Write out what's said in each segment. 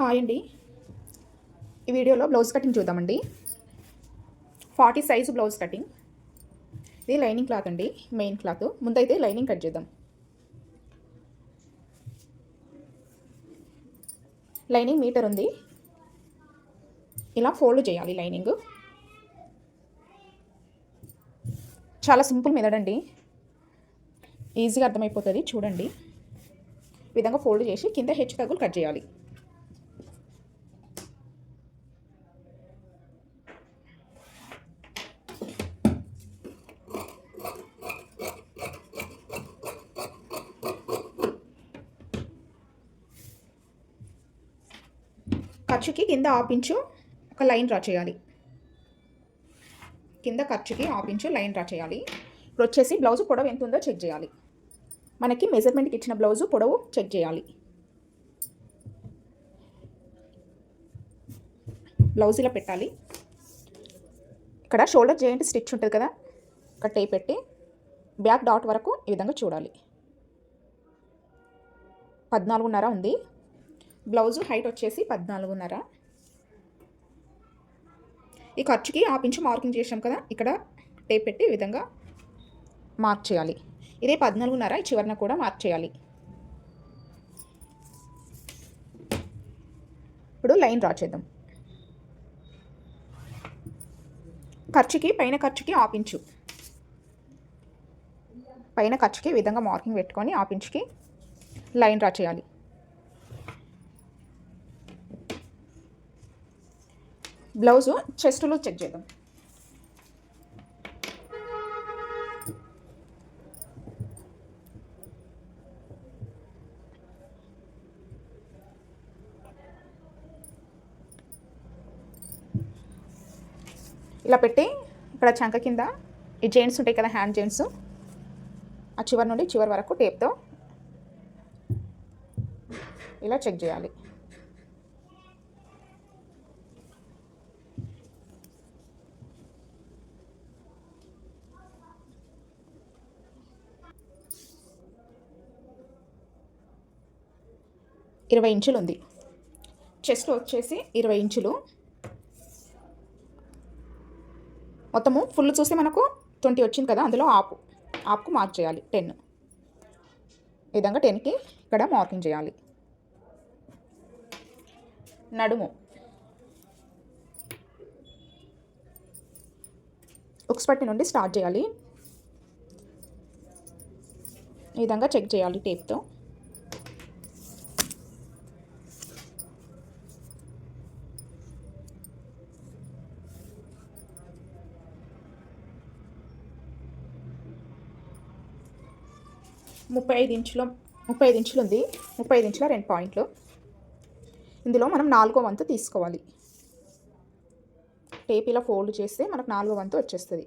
Hi అండి. ఈ వీడియోలో బ్లౌజ్ కటింగ్ చూద్దామండి. 40 సైజు బ్లౌజ్ కటింగ్. ఇది లైనింగ్ క్లాత్ అండి, మెయిన్ క్లాత్. ముందైతే లైనింగ్ కట్ చేద్దాం. లైనింగ్ మీటర్ ఉంది. ఇలా ఫోల్డ్ చేయాలి లైనింగ్. చాలా సింపుల్ మెథడ్ అండి, ఈజీగా అర్థమైపోతుంది. చూడండి, ఈ విధంగా ఫోల్డ్ చేసి కింద హెచ్చు తగ్గులు కట్ చేయాలి. ఖర్చుకి కింద ఆపించు ఒక లైన్ డ్రా చేయాలి. కింద ఖర్చుకి ఆపించు లైన్ డ్రా చేయాలి. ఇప్పుడు వచ్చేసి బ్లౌజ్ పొడవు ఎంత ఉందో చెక్ చేయాలి. మనకి మెజర్మెంట్కి ఇచ్చిన బ్లౌజు పొడవు చెక్ చేయాలి. బ్లౌజ్ ఇలా పెట్టాలి. ఇక్కడ షోల్డర్ జాయింట్ స్టిచ్ ఉంటుంది కదా, ఇక్కడ టేప్ పెట్టి బ్యాక్ డాట్ వరకు ఈ విధంగా చూడాలి. 14.5 ఉంది. బ్లౌజు హైట్ వచ్చేసి 14.5. ఈ ఖర్చుకి ఆపించు మార్కింగ్ చేసాం కదా, ఇక్కడ టేప్ పెట్టి ఈ విధంగా మార్క్ చేయాలి. ఇదే 14.5 ఈ చివరన కూడా మార్క్ చేయాలి. ఇప్పుడు లైన్ డ్రా చేద్దాం. ఖర్చుకి పైన ఖర్చుకి ఆపించు, పైన ఖర్చుకి ఈ విధంగా మార్కింగ్ పెట్టుకొని ఆపించుకి లైన్ డ్రా చేయాలి. బ్లౌజు చెస్టులో చెక్ చేద్దాం. ఇలా పెట్టి ఇక్కడ చంక కింద ఈ జెయింట్స్ ఉంటాయి కదా, హ్యాండ్ జెయింట్స్, ఆ చివరి నుండి చివరి వరకు టేప్తో ఇలా చెక్ చేయాలి. ఇరవై ఇంచులు ఉంది. చెస్ట్ వచ్చేసి 20 ఇంచులు. మొత్తము ఫుల్ చూస్తే మనకు 20 వచ్చింది కదా, అందులో ఆపుకు మార్క్ చేయాలి 10. ఈ విధంగా 10కి ఇక్కడ మార్కింగ్ చేయాలి. నడుము ఉక్స్ పట్టి నుండి స్టార్ట్ చేయాలి. ఈ విధంగా చెక్ చేయాలి టేప్తో. ముప్పై ఐదు ఇంచులు ఉంది. 35 ఇంచుల 2 పాయింట్లు. ఇందులో మనం 4వ వంతు తీసుకోవాలి. టేప్ ఇలా ఫోల్డ్ చేస్తే మనకు 4వ వంతు వచ్చేస్తుంది.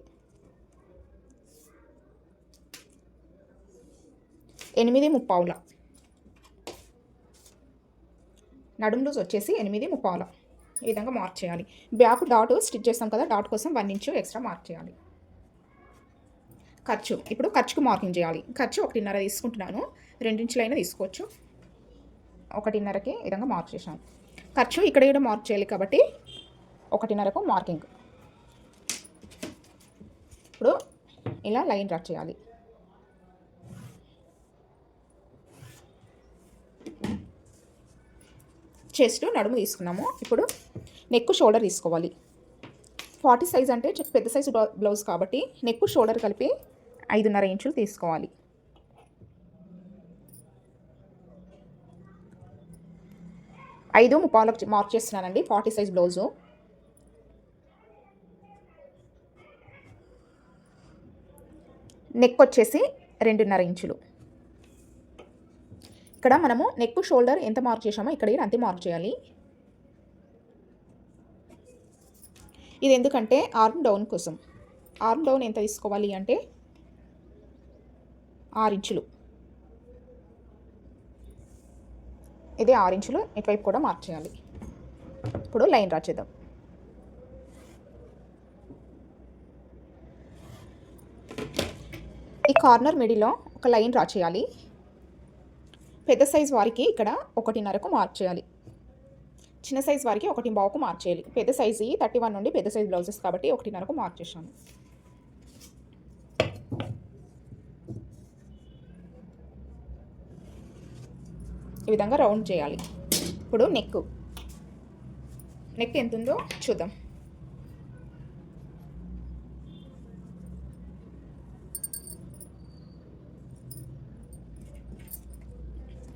8.75. నడుము లూజ్ వచ్చేసి 8.75. ఈ విధంగా మార్క్ చేయాలి. బ్యాక్ డాట్ స్టిచ్ చేస్తాం కదా, డాట్ కోసం 1 ఇంచు ఎక్స్ట్రా మార్క్ చేయాలి. ఖర్చు, ఇప్పుడు ఖర్చుకు మార్కింగ్ చేయాలి. ఖర్చు 1.5 తీసుకుంటున్నాను, 2 ఇంచులైనా తీసుకోవచ్చు. 1.5కి ఈ విధంగా మార్క్ చేశాను. ఖర్చు ఇక్కడ కూడా మార్క్ చేయాలి కాబట్టి 1.5కు మార్కింగ్. ఇప్పుడు ఇలా లైన్ డ్రా చేయాలి. చెస్ట్ నడుము తీసుకున్నాము. ఇప్పుడు నెక్ షోల్డర్ తీసుకోవాలి. 40 సైజ్ అంటే పెద్ద సైజు బ్లౌజ్ కాబట్టి నెక్ షోల్డర్ కలిపి 5.5 ఇంచులు తీసుకోవాలి. ఐదు ముప్పావులకు మార్క్ చేస్తున్నానండి 40 సైజ్ బ్లౌజు. నెక్ వచ్చేసి 2.5 ఇంచులు. ఇక్కడ మనము నెక్ షోల్డర్ ఎంత మార్క్ చేసామో ఇక్కడ అంతే మార్క్ చేయాలి. ఇది ఎందుకంటే ఆర్మ్ డౌన్ కోసం. ఆర్మ్ డౌన్ ఎంత తీసుకోవాలి అంటే 6 ఇంచులు. ఇదే 6 ఇంచులు. ఇటువైపు కూడా మార్క్ చేయాలి. ఇప్పుడు లైన్ డ్రా చేద్దాం. ఈ కార్నర్ మిడిల్లో ఒక లైన్ డ్రా చేయాలి. పెద్ద సైజ్ వారికి ఇక్కడ 1.5కు మార్క్ చేయాలి. చిన్న సైజ్ వారికి 1.5కు మార్చేయాలి. పెద్ద సైజు 31 నుండి పెద్ద సైజ్ బ్లౌజెస్ కాబట్టి 1.5కు మార్చేసాను. ఈ విధంగా రౌండ్ చేయాలి. ఇప్పుడు నెక్ ఎంత ఉందో చూద్దాం.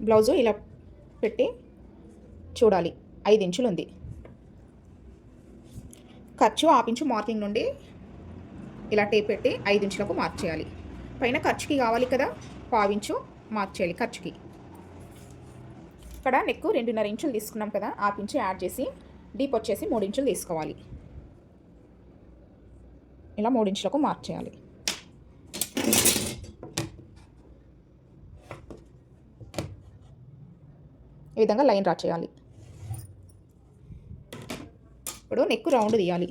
బ్లౌజు ఇలా పెట్టి చూడాలి. 5 ఇంచులు ఉంది. ఖర్చు హాఫ్ ఇంచు మార్కింగ్ నుండి ఇలా టేప్ పెట్టి 5 ఇంచులకు మార్క్ చేయాలి. పైన ఖర్చుకి కావాలి కదా, పావించు మార్క్ చేయాలి ఖర్చుకి. ఇక్కడ నెక్ 2.5 ఇంచులు తీసుకున్నాం కదా, హాఫ్ ఇంచు యాడ్ చేసి డీప్ వచ్చేసి 3 ఇంచులు తీసుకోవాలి. ఇలా 3 ఇంచులకు మార్క్ చేయాలి. ఈ విధంగా లైన్ డ్రా చేయాలి. ఇప్పుడు నెక్ రౌండ్ తీయాలి.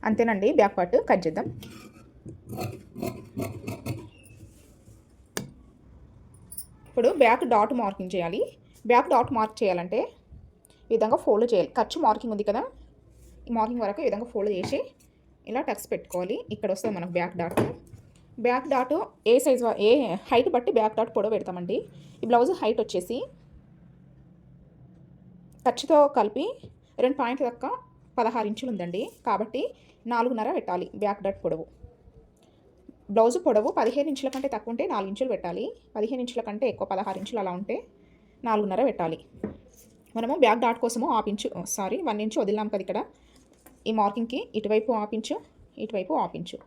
అంతేనండి, బ్యాక్ పార్ట్ కట్ చేద్దాం. ఇప్పుడు బ్యాక్ డాట్ మార్కింగ్ చేయాలి. బ్యాక్ డాట్ మార్క్ చేయాలంటే ఈ విధంగా ఫోల్డ్ చేయాలి. ఖర్చు మార్కింగ్ ఉంది కదా, ఈ మార్కింగ్ వరకు ఈ విధంగా ఫోల్డ్ చేసి ఇలా టక్స్ పెట్టుకోవాలి. ఇక్కడ వస్తుంది మనకు back dot. Back dot A size A height బట్టి బ్యాక్ డాట్ పొడవు పెడతామండి. ఈ బ్లౌజ్ హైట్ వచ్చేసి ఖర్చుతో కలిపి 2 పాయింట్ల దాకా 16 ఇంచులు ఉందండి. కాబట్టి 4.5 పెట్టాలి బ్యాక్ డాట్ పొడవు. బ్లౌజ్ పొడవు 15 ఇంచుల కంటే తక్కువ ఉంటే 4 ఇంచులు పెట్టాలి. 15 ఇంచుల కంటే ఎక్కువ 16 ఇంచులు అలా ఉంటే 4.5 పెట్టాలి. మనము బ్యాక్ డాట్ కోసము 1 ఇంచు వదిలినాం కదా ఇక్కడ. ఈ మార్కింగ్కి ఇటువైపు హాఫ్ ఇంచు, ఇటువైపు హాఫ్ ఇంచు.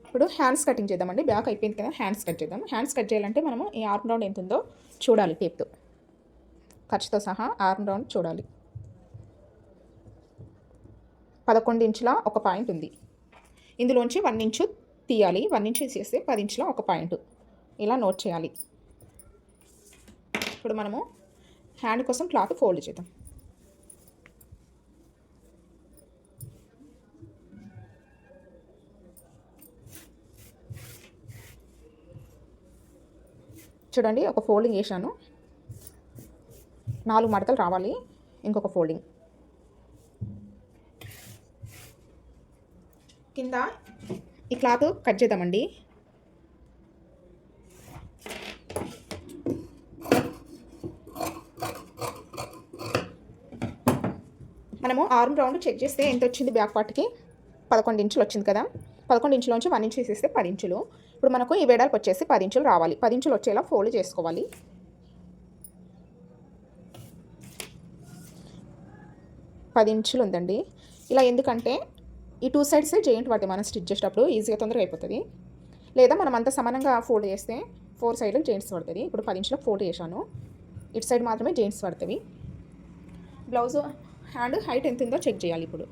ఇప్పుడు హ్యాండ్స్ కటింగ్ చేద్దామండి. బ్యాక్ అయిపోయింది కదా, హ్యాండ్స్ కట్ చేద్దాం. హ్యాండ్స్ కట్ చేయాలంటే మనము ఈ ఆర్మ్ రౌండ్ ఎంత ఉందో చూడాలి. టేప్తో ఖర్చుతో సహా ఆర్మ్ రౌండ్ చూడాలి. 11 ఇంచుల 1 పాయింట్ ఉంది. ఇందులోంచి 1 ఇంచు తీయాలి. 1 ఇంచు తీసేస్తే 10 ఇంచుల 1 పాయింట్ ఇలా నోట్ చేయాలి. ఇప్పుడు మనము హ్యాండ్ కోసం క్లాత్ ఫోల్డ్ చేద్దాం. చూడండి, ఒక ఫోల్డింగ్ వేసాను. 4 మడతలు రావాలి. ఇంకొక ఫోల్డింగ్ కింద ఈ క్లాత్ కట్ చేద్దామండి. మనము ఆర్మ్ రౌండ్ చెక్ చేస్తే ఎంత వచ్చింది బ్యాక్ పార్ట్కి? 11 ఇంచులు వచ్చింది కదా. 11 ఇంచులోంచి 1 ఇంచు తీసేస్తే 10 ఇంచులు. ఇప్పుడు మనకు ఈ వెడల్పు వచ్చేసి 10 ఇంచులు రావాలి. 10 ఇంచులు వచ్చేలా ఫోల్డ్ చేసుకోవాలి. పది ఇంచులు ఉందండి. ఇలా ఎందుకంటే ఈ 2 సైడ్స్ జాయింట్ పడతాయి. మనం స్టిచ్ చేసేటప్పుడు ఈజీగా తొందరగా అయిపోతుంది. లేదా మనం అంత సమానంగా ఫోల్డ్ చేస్తే 4 సైడ్లకు జాయింట్స్ పడుతుంది. ఇప్పుడు 10 ఇంచులకు ఫోల్డ్ చేశాను. ఇటు సైడ్ మాత్రమే జాయింట్స్ పడుతుంది. బ్లౌజ్ హ్యాండ్ హైట్ ఎంత ఉందో చెక్ చేయాలి. ఇప్పుడు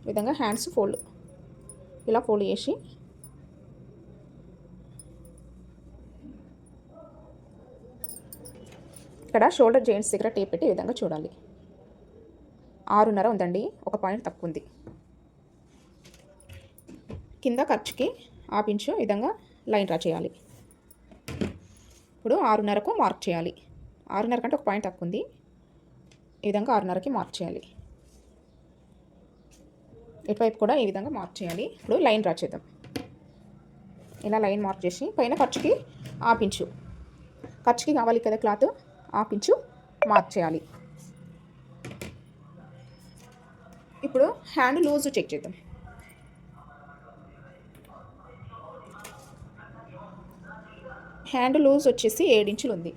ఈ విధంగా హ్యాండ్స్ ఇలా ఫోల్డ్ చేసి ఇక్కడ షోల్డర్ జాయింట్స్ దగ్గర టేప్ పెట్టి ఈ విధంగా చూడాలి. 6.5 ఉందండి, 1 పాయింట్ తక్కువ ఉంది. కింద ఖర్చుకి హాఫ్ ఇంచు ఈ విధంగా లైన్ డ్రా చేయాలి. ఇప్పుడు 6.5కు మార్క్ చేయాలి. 6.5 కంటే 1 పాయింట్ తక్కువ ఉంది. ఈ విధంగా 6.5కి మార్క్ చేయాలి. ఇటువైపు కూడా ఈ విధంగా మార్క్ చేయాలి. ఇప్పుడు లైన్ డ్రా చేద్దాం. ఇలా లైన్ మార్క్ చేసి పైన ఖర్చుకి హాఫ్ ఇంచు, ఖర్చుకి కావాలి కదా క్లాత్, హాఫ్ ఇంచు మార్క్ చేయాలి. ఇప్పుడు హ్యాండ్ లూజ్ చెక్ చేద్దాం. హ్యాండ్ లూజ్ వచ్చేసి 7 ఇంచులు ఉంది.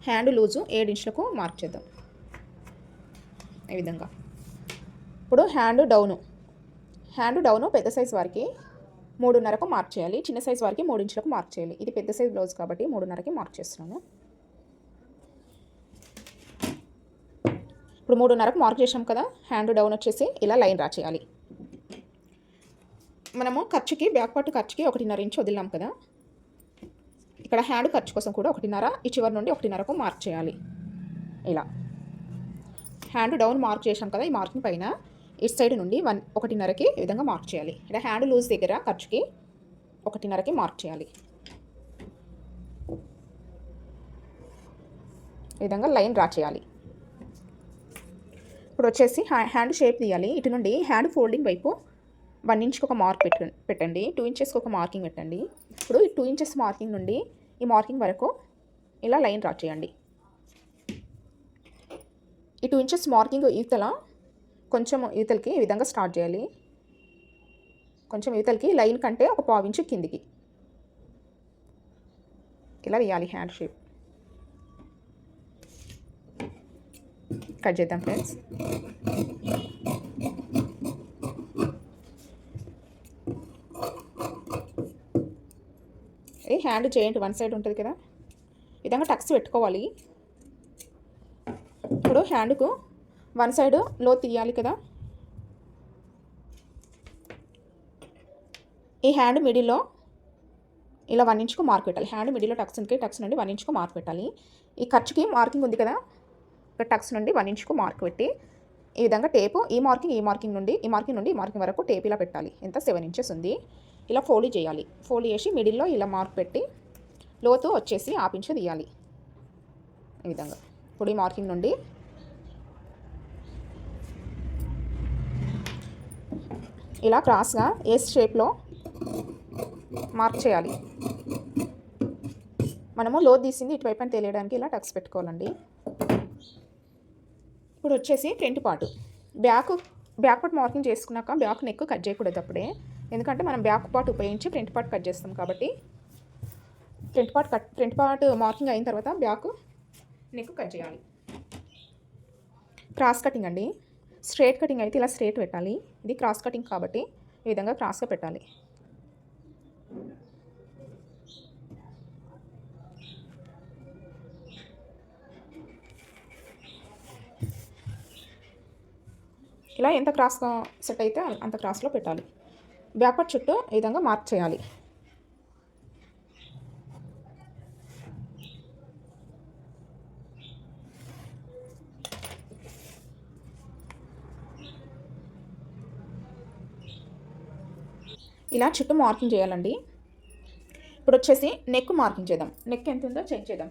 హ్యాండ్ లూజు 7 ఇంచులకు మార్క్ చేద్దాం. ఈ విధంగా. ఇప్పుడు హ్యాండ్ డౌను పెద్ద సైజ్ వారికి 3.5కు మార్క్ చేయాలి. చిన్న సైజ్ వారికి 3 ఇంచులకు మార్క్ చేయాలి. ఇది పెద్ద సైజ్ బ్లౌజ్ కాబట్టి 3.5కి మార్క్ చేస్తున్నాను. ఇప్పుడు 3.5కు మార్క్ చేసాం కదా. హ్యాండ్ డౌన్ వచ్చేసి ఇలా లైన్ డ్రా చేయాలి. మనము ఖర్చుకి బ్యాక్ పార్ట్ ఖర్చుకి 1.5 ఇంచు వదిలినాం కదా. ఇక్కడ హ్యాండ్ ఖర్చు కోసం కూడా 1.5, ఈ చివరి నుండి 1.5కు మార్క్ చేయాలి. ఇలా హ్యాండ్ డౌన్ మార్క్ చేసాం కదా, ఈ మార్కింగ్ పైన ఇటు సైడ్ నుండి 1.5కి ఈ విధంగా మార్క్ చేయాలి. ఇలా హ్యాండ్ లూజ్ దగ్గర ఖర్చుకి 1.5కి మార్క్ చేయాలి. ఈ విధంగా లైన్ డ్రా చేయాలి. ఇప్పుడు వచ్చేసి హ్యాండ్ షేప్ తీయాలి. ఇటు నుండి హ్యాండ్ ఫోల్డింగ్ వైపు 1 ఇంచ్కి ఒక మార్క్ పెట్టండి. 2 ఇంచెస్కి ఒక మార్కింగ్ పెట్టండి. ఇప్పుడు ఈ 2 ఇంచెస్ మార్కింగ్ నుండి ఈ మార్కింగ్ వరకు ఇలా లైన్ డ్రా చేయండి. ఈ 2 ఇంచెస్ మార్కింగ్ ఈతల కొంచెం ఈతలకి ఈ విధంగా స్టార్ట్ చేయాలి. కొంచెం ఈతలకి లైన్ కంటే ఒక 1/4 ఇంచు కిందికి ఇలా వేయాలి హ్యాండ్ షేప్. కట్ చేద్దాం ఫ్రెండ్స్. ఇది హ్యాండ్ జాయింట్ వన్ సైడ్ ఉంటుంది కదా, ఈ విధంగా టక్స్ పెట్టుకోవాలి. ఇప్పుడు హ్యాండ్కు వన్ సైడ్ లో తీయాలి కదా, ఈ హ్యాండ్ మిడిల్లో ఇలా 1 ఇంచుకు మార్క్ పెట్టాలి. హ్యాండ్ మిడిల్లో టక్స్ నుండి 1 ఇంచుకు మార్క్ పెట్టాలి. ఈ ఖర్చుకి మార్కింగ్ ఉంది కదా, ఇక్కడ టక్స్ నుండి 1 ఇంచుకు మార్క్ పెట్టి ఈ విధంగా టేపు ఈ మార్కింగ్ నుండి ఈ మార్కింగ్ వరకు టేప్ ఇలా పెట్టాలి. ఎంత 7 ఇంచెస్ ఉంది. ఇలా ఫోల్డ్ చేయాలి. ఫోల్డ్ చేసి మిడిల్లో ఇలా మార్క్ పెట్టి లోతు వచ్చేసి 1/2 ఇంచు తీయాలి. ఈ విధంగా ఇప్పుడు ఈ మార్కింగ్ నుండి ఇలా క్రాస్గా ఎస్ షేప్లో మార్క్ చేయాలి. మనము లోతు తీసింది ఇటువైపు అని తెలియడానికి ఇలా టక్స్ పెట్టుకోవాలండి. ఇప్పుడు వచ్చేసి front part back part marking చేసుకున్నాక బ్యాక్ నెక్ కట్ చేయకూడదు అప్పుడే, ఎందుకంటే మనం బ్యాక్ పార్ట్ ఉపయోగించి ఫ్రంట్ పార్ట్ కట్ చేస్తాం కాబట్టి ఫ్రంట్ పార్ట్ మార్కింగ్ అయిన తర్వాత బ్యాక్ నెక్ కట్ చేయాలి. క్రాస్ కటింగ్ అండి. స్ట్రేట్ కటింగ్ అయితే ఇలా స్ట్రేట్ పెట్టాలి. ఇది క్రాస్ కటింగ్ కాబట్టి ఈ విధంగా క్రాస్గా పెట్టాలి. ఇలా ఎంత క్రాస్గా సెట్ అయితే అంత క్రాస్లో పెట్టాలి. బ్యాక్ పార్ట్ చుట్టూ ఈ విధంగా మార్క్ చేయాలి. ఇలా చుట్టూ మార్కింగ్ చేయాలండి. ఇప్పుడు వచ్చేసి నెక్ మార్కింగ్ చేద్దాం. నెక్ ఎంత ఉందో చెక్ చేద్దాం.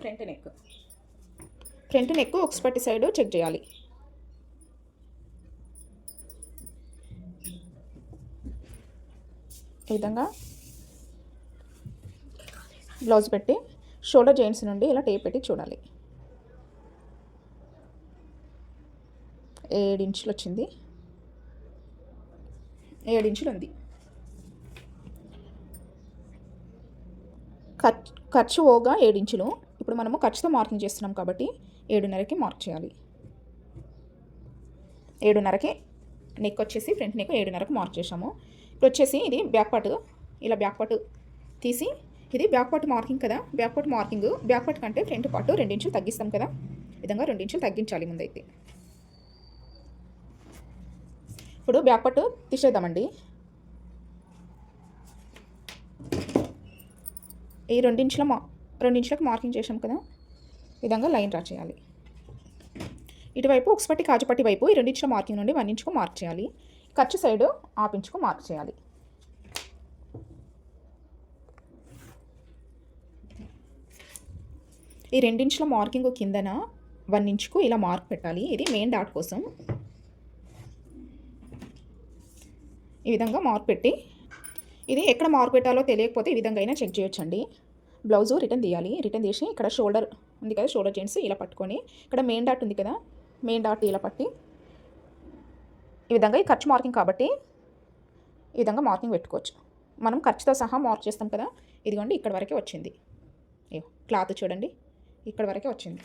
ఫ్రంట్ నెక్ ఒకటి సైడ్ చెక్ చేయాలి. ఈ విధంగా బ్లౌజ్ పెట్టి షోల్డర్ జాయింట్స్ నుండి ఇలా టేప్ పెట్టి చూడాలి. 7 ఇంచులు వచ్చింది. 7 ఇంచులు ఉంది. ఖర్చు ఓగా 7 ఇంచులు. ఇప్పుడు మనము ఖర్చుతో మార్కింగ్ చేస్తున్నాం కాబట్టి 7.5కి మార్క్ చేయాలి. 7.5కి నెక్ వచ్చేసి ఫ్రంట్ నెక్ 7.5కి మార్క్ చేసాము. ఇప్పుడు వచ్చేసి ఇది బ్యాక్ పార్ట్. ఇలా బ్యాక్ పార్ట్ తీసి ఇది బ్యాక్ పార్ట్ మార్కింగ్ కదా, బ్యాక్ పార్ట్ కంటే ఫ్రంట్ పార్ట్ 2 ఇంచులు తగ్గిస్తాం కదా, విధంగా 2 ఇంచులు తగ్గించాలి ముందైతే. ఇప్పుడు బ్యాక్ పార్ట్ తీసేద్దామండి. ఈ 2 ఇంచులకు మార్కింగ్ చేసాం కదా, విధంగా లైన్ డ్రా చేయాలి. ఇటువైపు ఒకటి కాజుపట్టి వైపు ఈ 2 ఇంచుల మార్కింగ్ నుండి 1 ఇంచుకు మార్క్ చేయాలి. ఖర్చు సైడ్ 1/2 ఇంచుకు మార్క్ చేయాలి. ఈ 2 ఇంచుల మార్కింగ్ కిందన 1 ఇంచుకు ఇలా మార్క్ పెట్టాలి. ఇది మెయిన్ డాట్ కోసం. ఈ విధంగా మార్క్ పెట్టి ఇది ఎక్కడ మార్క్ పెట్టాలో తెలియకపోతే ఈ విధంగా అయినా చెక్ చేయొచ్చండి. బ్లౌజు రిటర్న్ తీయాలి. రిటర్న్ తీసి ఇక్కడ షోల్డర్ ఉంది కదా, షోల్డర్ జాయింట్స్ ఇలా పట్టుకొని ఇక్కడ మెయిన్ డాట్ ఉంది కదా, మెయిన్ డాట్ ఇలా పట్టి ఈ విధంగా ఈ ఖర్చు మార్కింగ్ కాబట్టి ఈ విధంగా మార్కింగ్ పెట్టుకోవచ్చు. మనం ఖర్చుతో సహా మార్క్ చేస్తాం కదా, ఇదిగోండి ఇక్కడ వరకే వచ్చింది. క్లాత్ చూడండి ఇక్కడ వరకే వచ్చింది.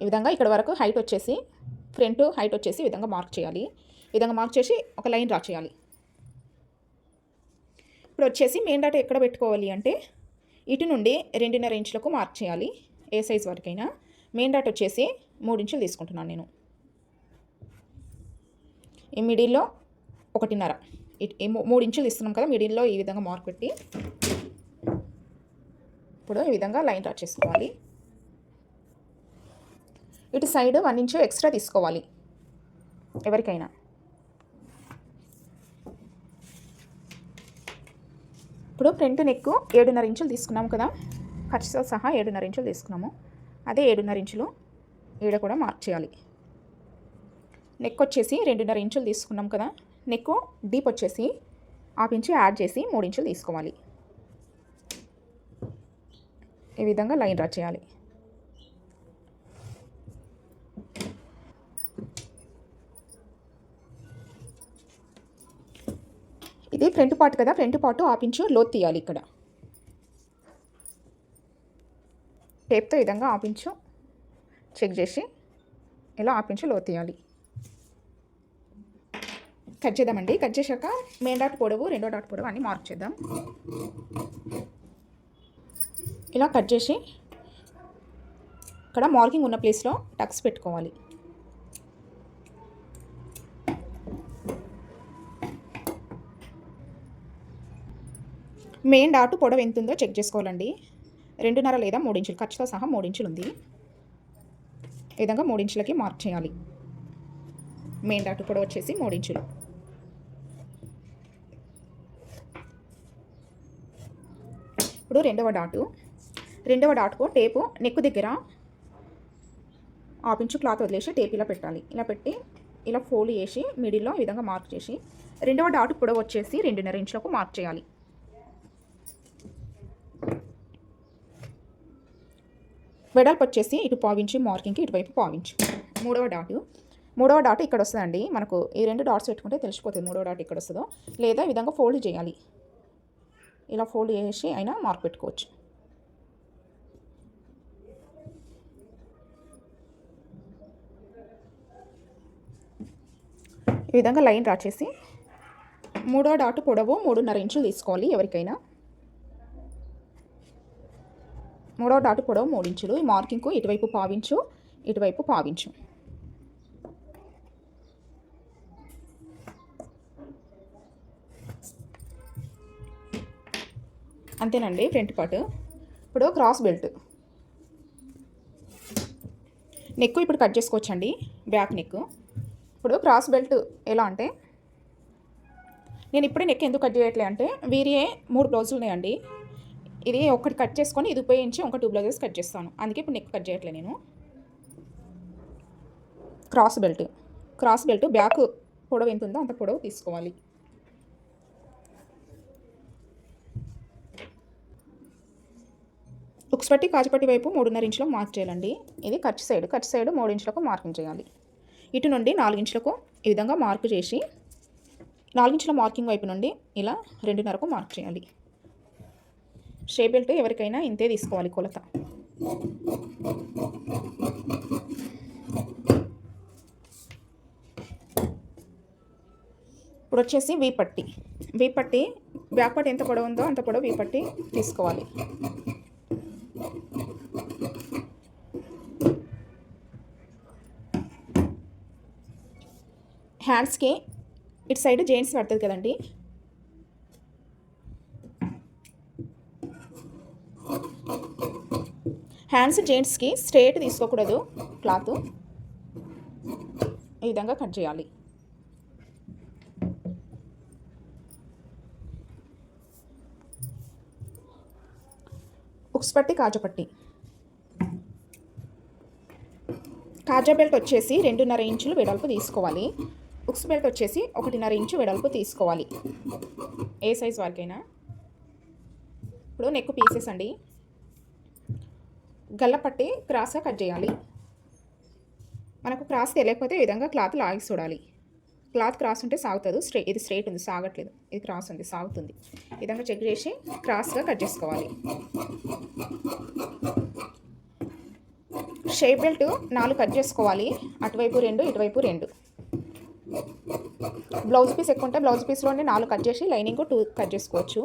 ఈ విధంగా ఇక్కడ వరకు హైట్ వచ్చేసి ఫ్రంట్ హైట్ వచ్చేసి ఈ విధంగా మార్క్ చేయాలి. ఈ విధంగా మార్క్ చేసి ఒక లైన్ డ్రా చేయాలి. ఇప్పుడు వచ్చేసి మెయిన్ డాట్ ఎక్కడ పెట్టుకోవాలి అంటే ఇటు నుండి 2.5 ఇంచులకు మార్క్ చేయాలి. ఏ సైజ్ వరకైనా. మెయిన్ డాట్ వచ్చేసి 3 ఇంచులు తీసుకుంటున్నాను నేను. ఈ మిడిల్లో 1.5 3 ఇంచులు ఇస్తున్నాం కదా, మిడిల్లో ఈ విధంగా మార్క్ పెట్టి ఇప్పుడు ఈ విధంగా లైన్ డ్రా చేసుకోవాలి. ఇటు సైడ్ 1 ఇంచు ఎక్స్ట్రా తీసుకోవాలి ఎవరికైనా. ఇప్పుడు ఫ్రంట్ నెక్ 7.5 ఇంచులు తీసుకున్నాము కదా, ఖర్చుతో సహా 7.5 ఇంచులు తీసుకున్నాము. అదే 7.5 ఇంచులు ఈడ కూడా మార్క్ చేయాలి. నెక్ వచ్చేసి 2.5 ఇంచులు తీసుకున్నాం కదా, నెక్ డీప్ వచ్చేసి 1/2 ఇంచు యాడ్ చేసి 3 ఇంచులు తీసుకోవాలి. ఈ విధంగా లైన్ డ్రా చేయాలి. ఇది ఫ్రంట్ పార్ట్ కదా, ఫ్రంట్ పార్ట్ 1/2 ఇంచు లోతు తీయాలి. ఇక్కడ టేప్తో ఈ విధంగా 1/2 ఇంచు చెక్ చేసి ఇలా 1/2 ఇంచు లోతు తీయాలి. కట్ చేద్దామండి. కట్ చేశాక మెయిన్ డాట్ పొడవు, రెండో డాట్ పొడవు అన్నీ మార్క్ చేద్దాం. ఇలా కట్ చేసి ఇక్కడ మార్కింగ్ ఉన్న ప్లేస్లో టక్స్ పెట్టుకోవాలి. మెయిన్ డాట్ పొడవు ఎంత ఉందో చెక్ చేసుకోవాలండి. 2.5 లేదా 3 ఇంచులు, ఖర్చుతో సహా 3 ఇంచులు ఉంది. ఈ విధంగా 3 ఇంచులకి మార్క్ చేయాలి. మెయిన్ డాట్ పొడవు వచ్చేసి 3 ఇంచులు. ఇప్పుడు రెండవ డాట్కు టేపు నెక్ దగ్గర 1/2 ఇంచు క్లాత్ వదిలేసి టేప్ ఇలా పెట్టాలి. ఇలా పెట్టి ఇలా ఫోల్డ్ చేసి మిడిల్లో ఈ విధంగా మార్క్ చేసి రెండవ డాట్ పొడవు వచ్చేసి 2.5 ఇంచులకు మార్క్ చేయాలి. వెడల్పు వచ్చేసి ఇటు 1/4 ఇంచు మార్కింగ్కి, ఇటువైపు 1/4 ఇంచు. మూడవ డాట్ ఇక్కడ వస్తుందండి. మనకు ఈ 2 డాట్స్ పెట్టుకుంటే తెలిసిపోతుంది మూడవ డాట్ ఇక్కడ వస్తుందో. లేదా ఈ విధంగా ఫోల్డ్ చేయాలి. ఇలా ఫోల్డ్ చేసి అయినా మార్క్ పెట్టుకోవచ్చు. ఈ విధంగా లైన్ డ్రా చేసి మూడో డాట్ పొడవు 3.5 ఇంచులు తీసుకోవాలి ఎవరికైనా. మూడో డాట్ పొడవు 3 ఇంచులు. ఈ మార్కింగ్కు ఇటువైపు 1/4 ఇంచు, ఇటువైపు 1/4 ఇంచు. అంతేనండి ఫ్రంట్ పార్ట్. ఇప్పుడు క్రాస్ బెల్ట్ నెక్ ఇప్పుడు కట్ చేసుకోవచ్చండి, బ్యాక్ నెక్. ఇప్పుడు క్రాస్ బెల్ట్ ఎలా అంటే, నేను ఇప్పుడే నెక్ ఎందుకు కట్ చేయట్లే అంటే వీరియే 3 బ్లౌజులు ఉన్నాయండి. ఇది ఒకటి కట్ చేసుకొని ఇది ఉపయోగించి ఒక 2 బ్లౌజెస్ కట్ చేస్తాను. అందుకే ఇప్పుడు నెక్ కట్ చేయట్లే నేను. క్రాస్ బెల్ట్ బ్యాక్ పొడవు ఎంత ఉందో అంత పొడవు తీసుకోవాలి. ఉక్స్ పట్టి కాజపట్టి వైపు 3.5 ఇంచులకు మార్క్ చేయాలండి. ఇది ఖర్చు సైడ్ 3 ఇంచులకు మార్కింగ్ చేయాలి. ఇటు నుండి 4 ఇంచులకు ఈ విధంగా మార్కు చేసి 4 ఇంచుల మార్కింగ్ వైపు నుండి ఇలా 2.5కు మార్క్ చేయాలి. షేప్ బెల్ట్ ఎవరికైనా ఇంతే తీసుకోవాలి కొలత. ఇప్పుడు వచ్చేసి వీ పట్టి బ్యాక్ పట్టి ఎంత పొడవు ఉందో అంత పొడవు వీ పట్టి తీసుకోవాలి. హ్యాండ్స్కి ఇటు సైడ్ జెంట్స్ పడుతుంది కదండి, హ్యాండ్స్ జెంట్స్కి స్ట్రేట్ తీసుకోకూడదు క్లాత్. ఈ విధంగా కట్ చేయాలి. ఉక్స్ పట్టి కాజా బెల్ట్ వచ్చేసి 2.5 ఇంచులు వెడల్పు తీసుకోవాలి. ఉక్స్ బెల్ట్ వచ్చేసి 1.5 ఇంచు వెడల్పు తీసుకోవాలి ఏ సైజ్ వారికైనా. ఇప్పుడు నెక్ పీసెస్ అండి, గల్లపట్టి క్రాస్గా కట్ చేయాలి. మనకు క్రాస్ తెలియకపోతే ఈ విధంగా క్లాత్ లాగి చూడాలి. క్లాత్ క్రాస్ ఉంటే సాగుతుంది, ఇది స్ట్రైట్ ఉంది సాగట్లేదు, ఇది క్రాస్ ఉంది సాగుతుంది. ఈ విధంగా చెక్ చేసి క్రాస్గా కట్ చేసుకోవాలి. షేప్ బెల్ట్ 4 కట్ చేసుకోవాలి, అటువైపు 2 ఇటువైపు 2. బ్లౌజ్ పీస్ ఎక్కువ ఉంటే బ్లౌజ్ పీస్లోనే 4 కట్ చేసి లైనింగ్ 2 కట్ చేసుకోవచ్చు.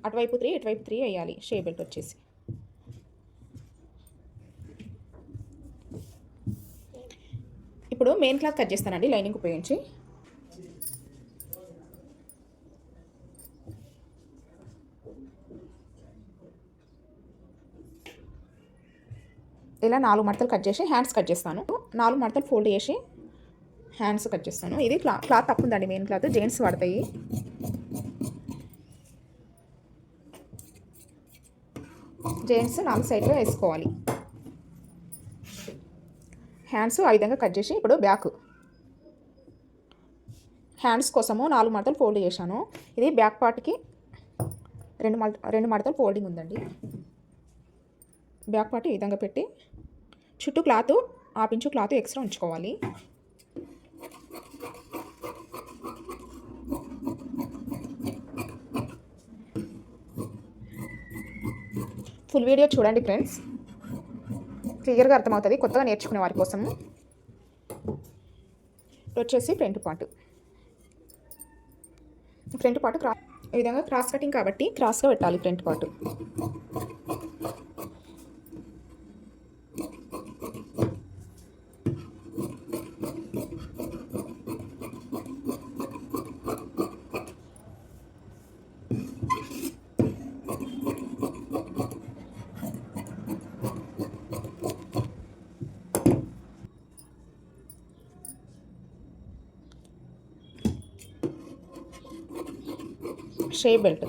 అటువైపు 3 ఇటువైపు 3 వేయాలి షేప్ బెల్ట్ వచ్చేసి. ఇప్పుడు మెయిన్ క్లాత్ కట్ చేస్తానండి లైనింగ్ ఉపయోగించి. ఇలా 4 మడతలు కట్ చేసి హ్యాండ్స్ కట్ చేస్తాను. 4 మడతలు ఫోల్డ్ చేసి హ్యాండ్స్ కట్ చేస్తాను. ఇది క్లాత్ తక్కువ ఉందండి, మెయిన్ క్లాత్ జెంట్స్ పడతాయి. జెంట్స్ 4 సైడ్లో వేసుకోవాలి. హ్యాండ్స్ ఆ విధంగా కట్ చేసి ఇప్పుడు బ్యాక్ హ్యాండ్స్ కోసము 4 మడతలు ఫోల్డ్ చేశాను. ఇది బ్యాక్ పార్ట్కి 2 మడతలు ఫోల్డింగ్ ఉందండి. బ్యాక్ పార్ట్ ఈ విధంగా పెట్టి చుట్టూ క్లాత్ 1/2 ఇంచు క్లాత్ ఎక్స్ట్రా ఉంచుకోవాలి. ఫుల్ వీడియో చూడండి ఫ్రెండ్స్, క్లియర్గా అర్థమవుతుంది కొత్తగా నేర్చుకునే వారి కోసం. వచ్చేసి ఫ్రంట్ పార్ట్ ఈ విధంగా క్రాస్ కటింగ్ కాబట్టి క్రాస్గా పెట్టాలి front part. Shape belt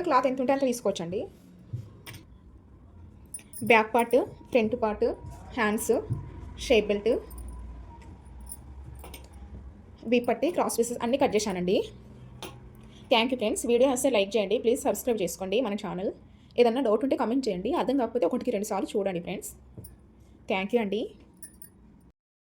cloth ఎంత ఉంటే అంత తీసుకోవచ్చండి. Back part, front part, hands, shape belt, పట్టి, క్రాస్ పీసెస్ అన్నీ కట్ చేశానండి. Thank you friends. వీడియో వస్తే లైక్ చేయండి, ప్లీజ్ సబ్స్క్రైబ్ చేసుకోండి మన ఛానల్. ఏదన్నా డౌట్ ఉంటే కమెంట్ చేయండి, అర్థం కాకపోతే 1కి 2 సార్లు చూడండి ఫ్రెండ్స్. థ్యాంక్ యూ అండి.